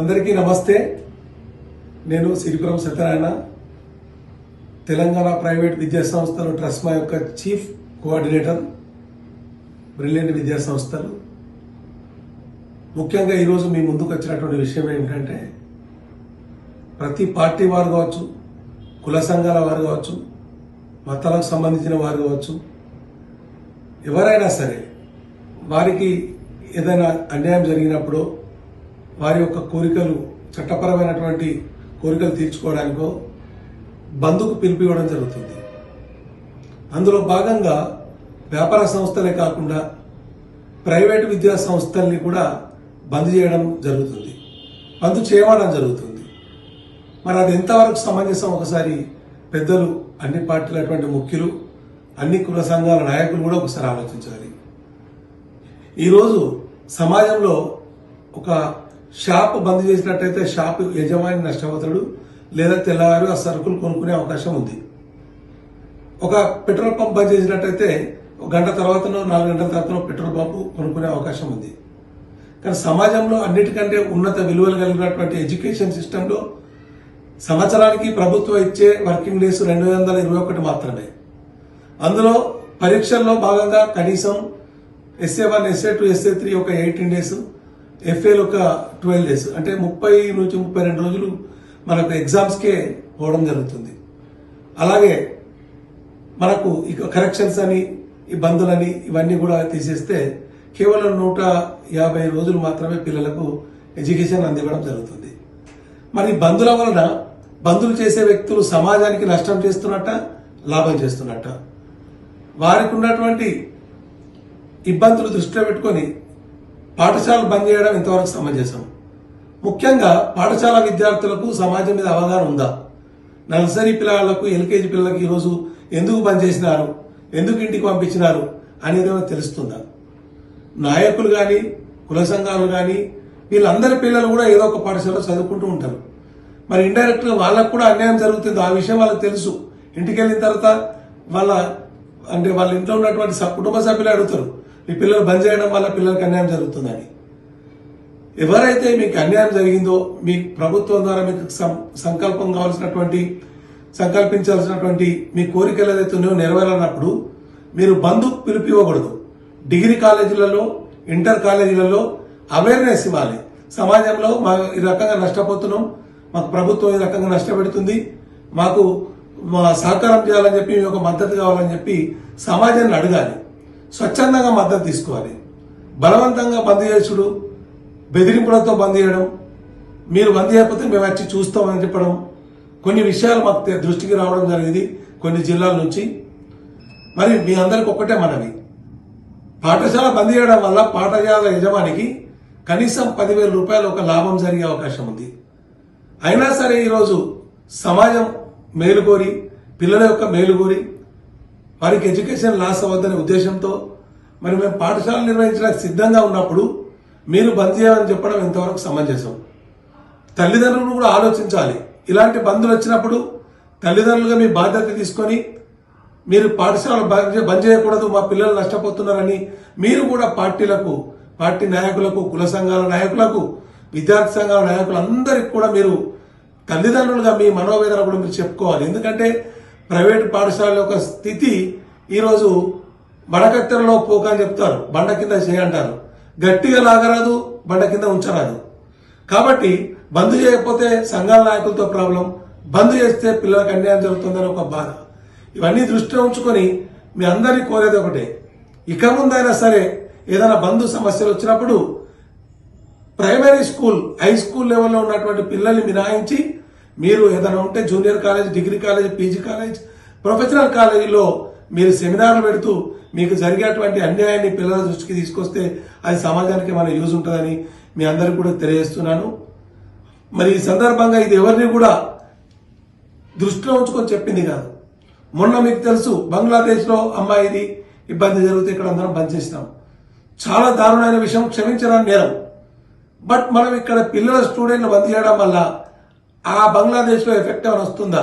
అందరికీ నమస్తే. నేను సిరిపురం సత్యనారాయణ, తెలంగాణ ప్రైవేట్ విద్యా సంస్థలు ట్రస్మా యొక్క చీఫ్ కోఆర్డినేటర్, బ్రిలియంట్ విద్యా సంస్థలు. ముఖ్యంగా ఈరోజు మీ ముందుకు వచ్చినటువంటి విషయం ఏంటంటే, ప్రతి పార్టీ వారు కావచ్చు, కుల సంఘాల వారు కావచ్చు, మతాలకు సంబంధించిన వారు కావచ్చు, ఎవరైనా సరే వారికి ఏదైనా అన్యాయం జరిగినప్పుడు వారి యొక్క కోరికలు, చట్టపరమైనటువంటి కోరికలు తీర్చుకోవడానికో బంద్కు పిలిపివ్వడం జరుగుతుంది. అందులో భాగంగా వ్యాపార సంస్థలే కాకుండా ప్రైవేటు విద్యా సంస్థల్ని కూడా బంద్ చేయడం జరుగుతుంది, బంద్ చేయడం జరుగుతుంది. మరి అది ఎంతవరకు సమంజసం? ఒకసారి పెద్దలు, అన్ని పార్టీల అటువంటి ముఖ్యులు, అన్ని కుల సంఘాల నాయకులు కూడా ఒకసారి ఆలోచించాలి. ఈరోజు సమాజంలో ఒక షాప్ బంద్ చేసినట్టయితే షాప్ యజమాని నష్టపోతాడు, లేదా తెల్లవారు ఆ సరుకులు కొనుక్కునే అవకాశం ఉంది. ఒక పెట్రోల్ పంప్ బంద్ చేసినట్టయితే ఒక గంట తర్వాతనో 4 గంటల తర్వాతనో పెట్రోల్ పంపు కొనుక్కునే అవకాశం ఉంది. కానీ సమాజంలో అన్నిటికంటే ఉన్నత విలువలు కలిగినటువంటి ఎడ్యుకేషన్ సిస్టంలో సంవత్సరానికి ప్రభుత్వం ఇచ్చే వర్కింగ్ డేస్ 221 మాత్రమే. అందులో పరీక్షల్లో భాగంగా కనీసం SA1, SA2, SA3 ఒక 18 డేస్, FAలు ఒక 12 డేస్, అంటే 30 నుంచి 32 రోజులు మనకు ఎగ్జామ్స్కే పోవడం జరుగుతుంది. అలాగే మనకు ఇక కరెక్షన్స్ అని, ఈ బంధులని ఇవన్నీ కూడా తీసేస్తే కేవలం 150 రోజులు మాత్రమే పిల్లలకు ఎడ్యుకేషన్ అందివ్వడం జరుగుతుంది. మరి బంధుల వలన బంధులు చేసే వ్యక్తులు సమాజానికి నష్టం చేస్తున్నట్ట, లాభం చేస్తున్నట్ట? వారికి ఉన్నటువంటి ఇబ్బందులు దృష్టిలో పెట్టుకొని పాఠశాలలు బంద్ చేయడం ఎంతవరకు సమంజసం? ముఖ్యంగా పాఠశాల విద్యార్థులకు సమాజం మీద అవగాహన ఉందా? నర్సరీ పిల్లలకు, LKG పిల్లలకు ఈరోజు ఎందుకు బంద్ చేసినారు, ఎందుకు ఇంటికి పంపించినారు అనేది తెలుస్తుందా? నాయకులు కానీ, కుల సంఘాలు కానీ, వీళ్ళందరి పిల్లలు కూడా ఏదో ఒక పాఠశాలలో చదువుకుంటూ ఉంటారు. మరి ఇండైరెక్ట్ గా వాళ్ళకు కూడా అన్యాయం జరుగుతుంది, ఆ విషయం వాళ్ళకి తెలుసు. ఇంటికి వెళ్ళిన తర్వాత వాళ్ళ ఇంట్లో ఉన్నటువంటి కుటుంబ సభ్యులు అడుగుతారు, మీ పిల్లలు బంద్ చేయడం వల్ల పిల్లలకు అన్యాయం జరుగుతుందని. ఎవరైతే మీకు అన్యాయం జరిగిందో, మీ ప్రభుత్వం ద్వారా మీకు సంకల్పించాల్సినటువంటి మీ కోరికలు ఏదైతే ఉన్నాయో నెరవేరనప్పుడు మీరు బంద్ పిలిపివ్వకూడదు. డిగ్రీ కాలేజీలలో, ఇంటర్ కాలేజీలలో అవేర్నెస్ ఇవ్వాలి. సమాజంలో ఈ రకంగా నష్టపోతున్నాం, మాకు ప్రభుత్వం ఈ రకంగా నష్టపెడుతుంది, మాకు సహకారం చేయాలని చెప్పి, మీ యొక్క మద్దతు కావాలని చెప్పి సమాజాన్ని అడగాలి. స్వచ్ఛందంగా మద్దతు తీసుకోవాలి. బలవంతంగా బంద్ చేసుడు, బెదిరింపులతో బంద్ చేయడం, మీరు బంద్ చేయకపోతే మేము వచ్చి చూస్తామని చెప్పడం, కొన్ని విషయాలు మాకు దృష్టికి రావడం జరిగింది కొన్ని జిల్లాల నుంచి. మరి మీ అందరికి ఒక్కటే మనవి, పాఠశాల బంద్ చేయడం వల్ల పాఠశాల యజమానికి కనీసం 10,000 రూపాయలు ఒక లాభం జరిగే అవకాశం ఉంది. అయినా సరే ఈరోజు సమాజం మేలుకోరి, పిల్లల యొక్క మేలుకోరి, వారికి ఎడ్యుకేషన్ లాస్ అవ్వద్దనే ఉద్దేశంతో మరి మేము పాఠశాలలు నిర్వహించడానికి సిద్ధంగా ఉన్నప్పుడు మీరు బంద్ చేయాలని చెప్పడం ఎంతవరకు సమంజసం? తల్లిదండ్రులు కూడా ఆలోచించాలి. ఇలాంటి బంధులు వచ్చినప్పుడు తల్లిదండ్రులుగా మీ బాధ్యత తీసుకొని మీరు పాఠశాల బంద్ చేయకూడదు, మా పిల్లలు నష్టపోతున్నారని మీరు కూడా పార్టీ నాయకులకు, కుల సంఘాల నాయకులకు, విద్యార్థి సంఘాల నాయకులందరికీ కూడా మీరు తల్లిదండ్రులుగా మీ మనోవేదన కూడా మీరు చెప్పుకోవాలి. ఎందుకంటే ప్రైవేటు పాఠశాల యొక్క స్థితి ఈరోజు బడకత్తెరలో పోక అని చెప్తారు, బండ కింద చేయంటారు. గట్టిగా లాగరాదు, బండ కింద ఉంచరాదు. కాబట్టి బంద్ చేయకపోతే సంఘాల నాయకులతో ప్రాబ్లం, బంద్ చేస్తే పిల్లలకు అన్యాయం జరుగుతుందని ఒక బాధ. ఇవన్నీ దృష్టిలో ఉంచుకొని మీ అందరినీ కోరేది ఒకటే, ఇక ముందైనా సరే ఏదైనా బంధు సమస్యలు వచ్చినప్పుడు ప్రైమరీ స్కూల్, హై స్కూల్ లెవెల్లో ఉన్నటువంటి పిల్లల్ని మినహాయించి మీరు ఏదైనా ఉంటే junior college, degree college, PG college, professional కాలేజీలో మీరు సెమినార్లు పెడుతూ మీకు జరిగేటువంటి అన్యాయాన్ని పిల్లల దృష్టికి తీసుకొస్తే అది సమాజానికి మన యూజ్ ఉంటుందని మీ అందరికీ కూడా తెలియజేస్తున్నాను. మరి ఈ సందర్భంగా ఇది ఎవరిని కూడా దృష్టిలో ఉంచుకొని చెప్పింది కాదు. మొన్న మీకు తెలుసు, బంగ్లాదేశ్లో అమ్మాయిది ఇబ్బంది జరిగితే ఇక్కడ అందరం బంద్ చేసినాం. చాలా దారుణమైన విషయం, క్షమించడానికి నేరం. బట్ మనం ఇక్కడ పిల్లల స్టూడెంట్ను బంద్ చేయడం వల్ల ఆ బంగ్లాదేశ్లో ఎఫెక్ట్ ఏమైనా వస్తుందా?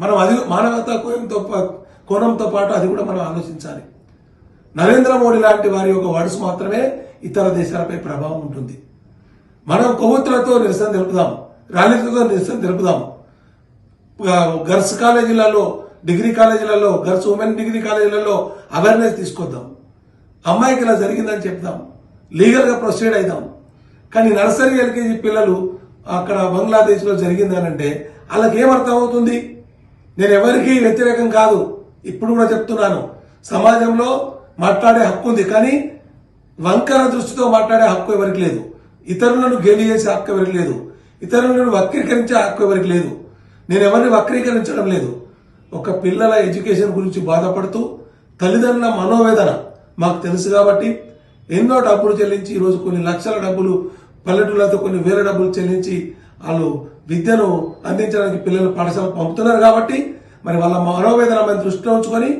మనం అది మానవతా కోణంతో పాటు అది కూడా మనం ఆలోచించాలి. నరేంద్ర మోడీ లాంటి వారి యొక్క వర్డ్స్ మాత్రమే ఇతర దేశాలపై ప్రభావం ఉంటుంది. మనం కొవ్వొత్తులతో నిరసన తెలుపుదాం, ర్యాలీలతో నిరసన తెలుపుదాం. గర్ల్స్ కాలేజీలలో, డిగ్రీ కాలేజీలలో, గర్ల్స్ ఉమెన్ డిగ్రీ కాలేజీలలో అవేర్నెస్ తీసుకొద్దాం. అమ్మాయికి ఇలా జరిగిందని చెప్దాం, లీగల్ గా ప్రొసీడ్ అయిదాం. కానీ నర్సరీ ఎల్కేజీ పిల్లలు అక్కడ బంగ్లాదేశ్ లో జరిగిందనంటే వాళ్ళకి ఏమర్థం అవుతుంది? నేను ఎవరికీ వ్యతిరేకం కాదు, ఇప్పుడు కూడా చెప్తున్నాను. సమాజంలో మాట్లాడే హక్కు ఉంది, కానీ వంకర దృష్టితో మాట్లాడే హక్కు ఎవరికి లేదు. ఇతరులను గేలి చేసే హక్కు ఎవరికి లేదు. ఇతరులను వక్రీకరించే హక్కు ఎవరికి లేదు. నేను ఎవరిని వక్రీకరించడం లేదు. ఒక పిల్లల ఎడ్యుకేషన్ గురించి బాధపడుతూ తల్లిదండ్రుల మనోవేదన మాకు తెలుసు కాబట్టి ఎన్నో డబ్బులు చెల్లించి, ఈరోజు కొన్ని లక్షల డబ్బులు పల్లెటూళ్ళతో కొన్ని వేల డబ్బులు చెల్లించి వాళ్ళు విద్యను అందించడానికి పిల్లలు పాఠశాలకు పంపుతున్నారు. కాబట్టి మరి వాళ్ళ మనోవేదన మనం దృష్టిలో ఉంచుకొని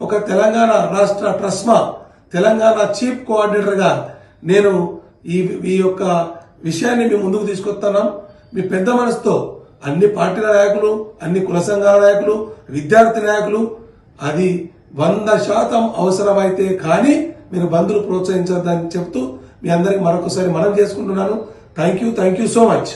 ఒక తెలంగాణ రాష్ట్ర ట్రస్మా తెలంగాణ చీఫ్ కోఆర్డినేటర్ గా నేను ఈ యొక్క విషయాన్ని మీ ముందుకు తీసుకొస్తున్నాం. మీ పెద్ద మనసుతో అన్ని పార్టీల నాయకులు, అన్ని కుల సంఘాల నాయకులు, విద్యార్థి నాయకులు అది 100% అవసరమైతే కానీ మీరు బంధులు ప్రోత్సహించద్దని చెప్తూ మీ అందరికి మరొకసారి మనం చేసుకుంటున్నాను. Thank you so much.